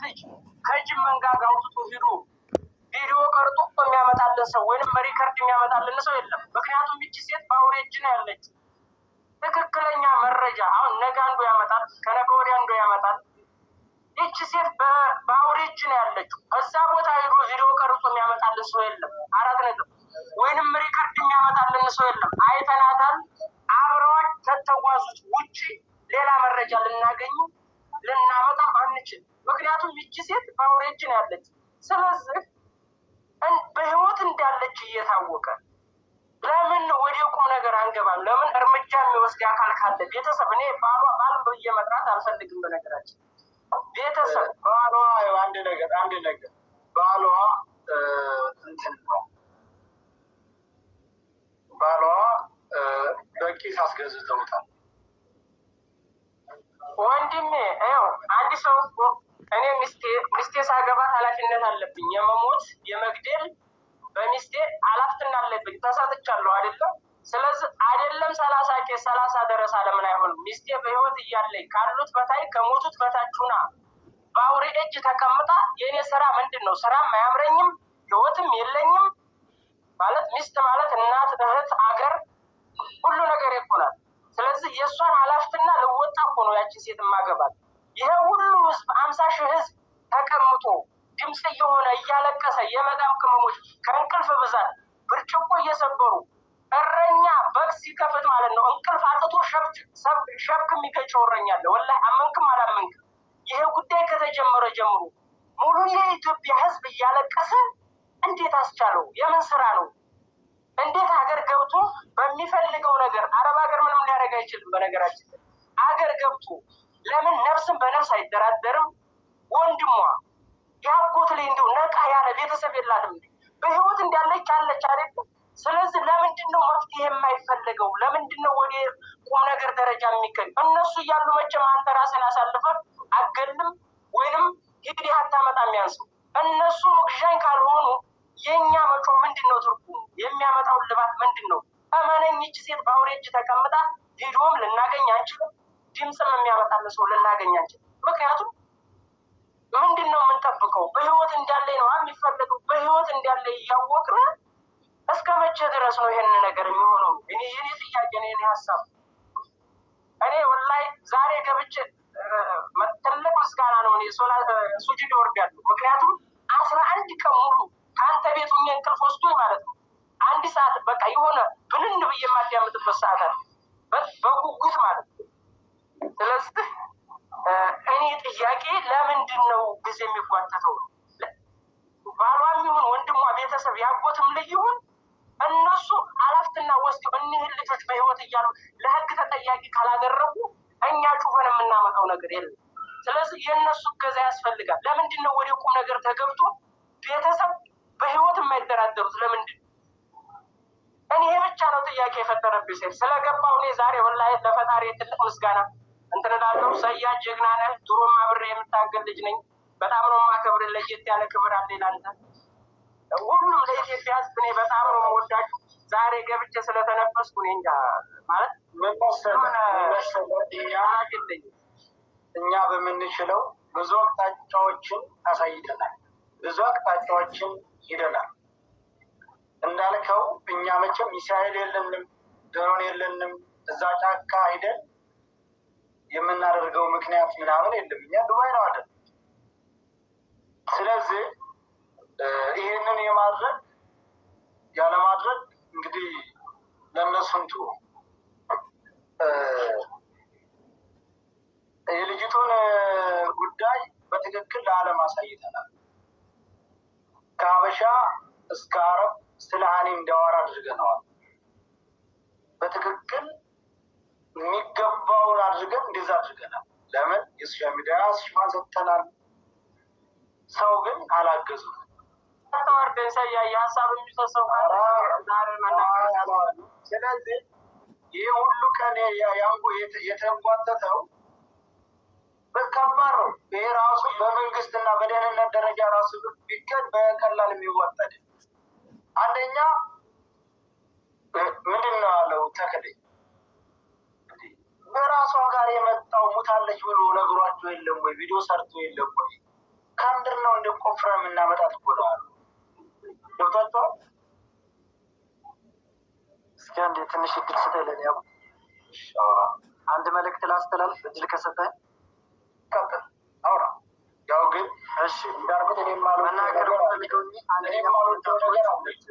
ልጅ ከጅም መንጋጋ አውጥቶ ሂዶ ቪዲዮ ቀርጦ የሚያመጣልን ሰው ወይንም ሪከርድ የሚያመጣልን ሰው የለም። ምክንያቱም ይቺ ሴት በአውሬ እጅ ነው ያለች። ትክክለኛ መረጃ አሁን ነገ አንዱ ያመጣል፣ ከነገ ወዲያ አንዱ ያመጣል። ይቺ ሴት በአውሬ እጅ ነው ያለችው። እዛ ቦታ ሄዶ ቪዲዮ ቀርጾ የሚያመጣልን ሰው የለም። 4 ነጥብ። ወይንም ሪከርድ የሚያመጣልን ሰው የለም። አይተናታል። አብረዋች ከተጓዙት ውጭ ሌላ መረጃ ልናመጣም አንችል። ምክንያቱም ይቺ ሴት በአውሬ እጅ ነው ያለች። ስለዚህ በህይወት እንዳለች እየታወቀ ለምን ወደ ቁም ነገር አንገባም? ለምን እርምጃ የሚወስድ አካል ካለ ቤተሰብ፣ እኔ ባል ብዬ መጥራት አልፈልግም። በነገራችን ቤተሰብ ባሏ አንድ ነገር ባሏ እንትን ነው ባሏ በቂስ አስገዝተውታል። ወንድሜ ይኸው አንድ ሰው እኔ ሚስቴ ሳገባት ኃላፊነት አለብኝ። የመሞት የመግደል በሚስቴ ኃላፊነት አለብኝ። ተሰጥቻለሁ አይደለም? ስለዚህ አይደለም 30 ደረሳ ለምን አይሆንም? ሚስቴ በህይወት እያለኝ ካሉት በታይ ከሞቱት በታች ሁና በአውሬ እጅ ተቀምጣ የእኔ ስራ ምንድን ነው? ስራም አያምረኝም፣ ህይወትም የለኝም። ማለት ሚስት ማለት እናት፣ እህት፣ አገር ሁሉ ነገር ይኮናል። ስለዚህ የእሷን ኃላፊነት ልወጣ እኮ ነው ያቺን ሴት ማገባት። ይሄ ሁሉ ህዝብ 50 ሺህ ህዝብ ተቀምጦ ድምፅ እየሆነ እያለቀሰ የመዳም ቅመሞች ከእንቅልፍ ብዛት ብርጭቆ እየሰበሩ እረኛ በግ ሲከፍት ማለት ነው እንቅልፍ አጥቶ ሸብክ የሚገጨው እረኛ አለ። ወላሂ አመንክም አላመንክም ይሄ ጉዳይ ከተጀመረ ጀምሮ ሙሉ የኢትዮጵያ ህዝብ እያለቀሰ እንዴት አስቻለው? የምን ስራ ነው? እንዴት ሀገር ገብቶ በሚፈልገው ነገር አረብ ሀገር ምንም ሊያደርግ አይችልም። በነገራችን ሀገር ገብቶ ለምን ነፍስን በነፍስ አይደራደርም? ወንድሟ ያጎት ላይ እንደው ነቃ ያለ ቤተሰብ የላትም በህይወት እንዳለች አለች አይደል? ስለዚህ ለምንድን ነው መፍትሄ የማይፈልገው? ለምንድን ነው ወደ ቁም ነገር ደረጃ የሚገኝ? እነሱ እያሉ መቼም አንተ ራስን አሳልፈህ አገልም ወይንም ሂድ አታመጣም። ያንሰው እነሱ መግዣኝ ካልሆኑ የኛ መጮ ምንድን ነው ትርጉሙ? የሚያመጣው ልባት ምንድን ነው? እመነኝ ይህች ሴት በአውሬ እጅ ተቀምጣ ቪዲዮም ልናገኝ አንችልም፣ ድምፅም የሚያመጣልን ሰው ልናገኝ አንችልም። ምክንያቱም ምንድን ነው የምንጠብቀው? በህይወት እንዳለ ነው የሚፈለገው። በህይወት እንዳለ እያወቅን እስከ መቼ ድረስ ነው ይሄን ነገር የሚሆነው? እኔ የኔ ጥያቄ ነው፣ የኔ ሀሳብ። እኔ ወላሂ ዛሬ ገብቼ ትልቅ ምስጋና ነው። እኔ ሱጁድ ወርዳለሁ። ምክንያቱም 11 ቀን ሙሉ ከአንተ ቤት ሁኜ እንቅልፍ ወስዶኝ ማለት ነው። 1 ሰዓት በቃ የሆነ ብንን ብዬ የማዳምጥበት ሰዓት አለ በጉጉት ማለት ነው። ስለዚህ እኔ ጥያቄ ለምንድን ነው ጊዜ የሚጓተተው? ባሏም ይሁን ወንድሟ ቤተሰብ ያጎትም ልጅ ይሁን እነሱ ኃላፊነትና ወስደው እኒህን ልጆች በህይወት እያሉ ለህግ ተጠያቂ ካላደረጉ እኛ ጩኸን የምናመጣው ነገር የለም። ስለዚህ የእነሱ እገዛ ያስፈልጋል። ለምንድን ነው ወደ ቁም ነገር ተገብቶ ቤተሰብ በህይወት የማይደራደሩት? ለምንድን እኔ ይሄ ብቻ ነው ጥያቄ የፈጠረብኝ። ሴት ስለገባው እኔ ዛሬ ወላሂ ለፈጣሪ ትልቅ ምስጋና እንትን እላለሁ። ሰያድ ጀግና ነህ። ድሮም አብሬ የምታገል ልጅ ነኝ። በጣም ነው የማከብር። ለየት ያለ ክብር አለ ላንተ። ሁሉም ለኢትዮጵያ ህዝብ እኔ በጣም ነው የምወዳችሁ። ዛሬ ገብቼ ስለተነፈስኩ እኔ እንጃ ማለት እኛ በምንችለው ብዙ አቅጣጫዎችን አሳይተናል። ብዙ አቅጣጫዎችን ሂደናል። እንዳልከው እኛ መቼም ሚሳኤል የለንም፣ ድሮን የለንም። እዛ ጫካ ሂደን የምናደርገው ምክንያት ምናምን የለም። እኛ ዱባይ ነው አይደል? ስለዚህ ይሄንን የማድረግ ያለማድረግ እንግዲህ ለነሱንቱ የልጅቱን ጉዳይ በትክክል ለዓለም አሳይተናል። ከሀበሻ እስከ አረብ ስለ ሀኒ እንዲያወራ አድርገነዋል። በትክክል የሚገባውን አድርገን እንደዛ አድርገናል። ለምን የሶሻል ሚዲያ ሽፋን ሰጥተናል። ሰው ግን አላገዙም። ተወርደን ሰያ የሀሳብ የሚሰሰው ስለዚህ ይህ ሁሉ ቀን ያንጎ የተንጓተተው በከባድ ነው። ይሄ ራሱ በመንግስትና በደህንነት ደረጃ ራሱ ቢገኝ በቀላል የሚወጠድ አንደኛ ምንድን ነው ያለው ተክሌ በራሷ ጋር የመጣው ሙታለች ብሎ ነግሯቸው የለም ወይ? ቪዲዮ ሰርቶ የለም ወይ? ቆፍረን የምናመጣት እኮ ነው። ገብቷቸዋል። እስኪ አንዴ ትንሽ እድል ስጠለን። ያው አንድ መልእክት ላስተላልፍ እድል ከሰጠኝ ቀጥል አውራ። ያው ግን እሺ እንዳልኩት እኔ መናገር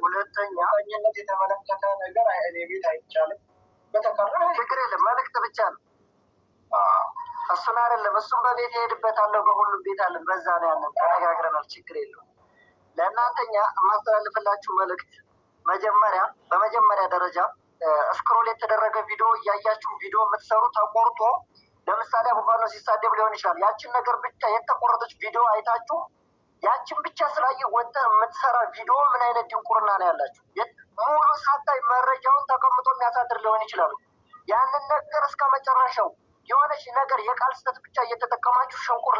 ሁለተኛ ነት የተመለከተ ነገር እኔ ቤት አይቻልም። በተቀረ ችግር የለም መልእክት ብቻ ነው። እሱን አይደለም እሱም በቤት ይሄድበታለሁ፣ በሁሉም ቤት አለን። በዛ ነው ያለን ተነጋግረናል። ችግር የለውም። ለእናንተኛ የማስተላልፍላችሁ መልእክት በመጀመሪያ ደረጃ ስክሮል የተደረገ ቪዲዮ እያያችሁ ቪዲዮ የምትሰሩ ተቆርጦ፣ ለምሳሌ አቡፋኖ ሲሳደብ ሊሆን ይችላል። ያችን ነገር ብቻ የተቆረጠች ቪዲዮ አይታችሁ ያችን ብቻ ስላየ ወጥተህ የምትሰራ ቪዲዮ ምን አይነት ድንቁርና ነው ያላችሁ? ሙሉ ሳታይ መረጃውን ተቀምጦ የሚያሳድር ሊሆን ይችላል። ያንን ነገር እስከ መጨረሻው የሆነች ነገር የቃል ስህተት ብቻ እየተጠቀማችሁ ሽንቁር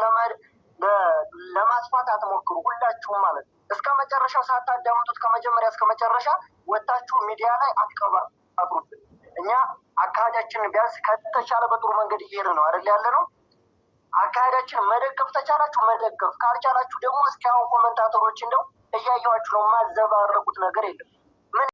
ለማስፋት አትሞክሩ። ሁላችሁም ማለት ነው። እስከ መጨረሻው ሳታዳምጡት ከመጀመሪያ እስከ መጨረሻ ወጥታችሁ ሚዲያ ላይ አትቀባጥሩብን። እኛ አካሄዳችንን ቢያንስ ከተቻለ በጥሩ መንገድ እየሄድ ነው አይደል ያለ ነው። አካሄዳችንን መደገፍ ተቻላችሁ መደገፍ፣ ካልቻላችሁ ደግሞ እስኪ አሁን ኮመንታተሮች እንደው እያየኋችሁ ነው። የማዘባረቁት ነገር የለም።